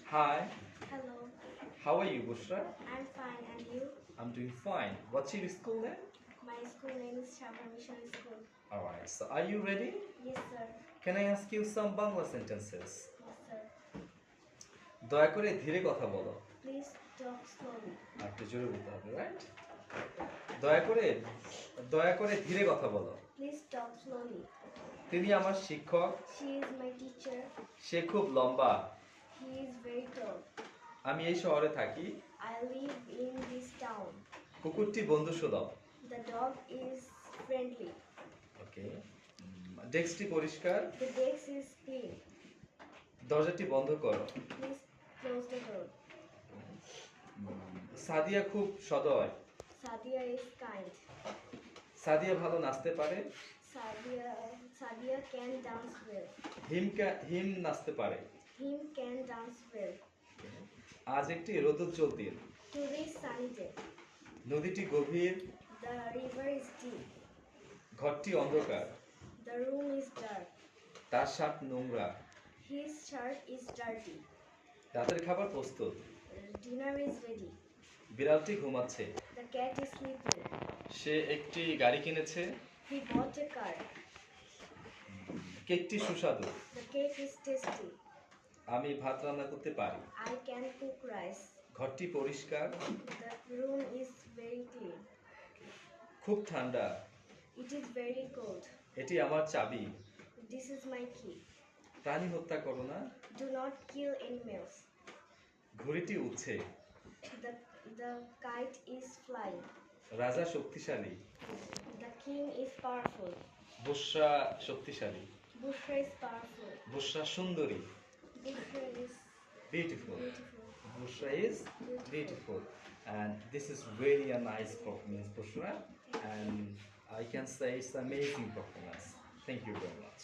Hi, Hello, how are you, Bushra? I'm fine, and you? I'm doing fine. What's your school name? My school name is Shabra Mission School. Alright, so are you ready? Yes, sir. Can I ask you some Bangla sentences? Yes, sir. দয়া করে ধীরে কথা বলো। Please talk slowly. একটু জোরে বলতে হবে, right? দয়া করে দয়া করে ধীরে কথা বলো। Please talk slowly. তিনি আমার শিক্ষক, She is my teacher. সে খুব লম্বা। He is very tall. আমি এই শহরে থাকি। I live in this town. কুকুরটি বন্ধুসুলভ। The dog is friendly. ওকে। ডেস্কটি পরিষ্কার। The desk is clean. দরজাটি বন্ধ করো। Please close the door. Sadia খুব সদয়। Sadia is kind. সাদিয়া ভালো নাচতে পারে। Sadia can dance well. হিম নাচতে পারে। Him can dance well. আজ একটি রোদোজ্জ্বল দিন। Today is sunny day. নদীটি গভীর। The river is deep. ঘরটি অন্ধকার। The room is dark. তার শার্ট নোংরা। His shirt is dirty. রাতের খাবার প্রস্তুত। Dinner is ready. বিড়ালটি ঘুমাচ্ছে। The cat is sleeping. সে একটি গাড়ি কিনেছে। He bought a car. কেকটি সুস্বাদু। The cake is tasty. আমি ভাত রান্না করতে পারি। I can cook rice. ঘরটি পরিষ্কার। The room is very clean. খুব ঠান্ডা। It is very cold. এটি আমার চাবি। This is my key. প্রাণী হত্যা করো না। Do not kill animals. ঘুড়িটি উড়ছে। The kite is flying. রাজা শক্তিশালী। The king is powerful. বুশরা শক্তিশালী। Bushra is powerful. বুশরা সুন্দরী। Bushra is Beautiful. beautiful. Bushra is beautiful. And this is really a nice performance, Bushra. And I can say it's amazing performance. Thank you very much.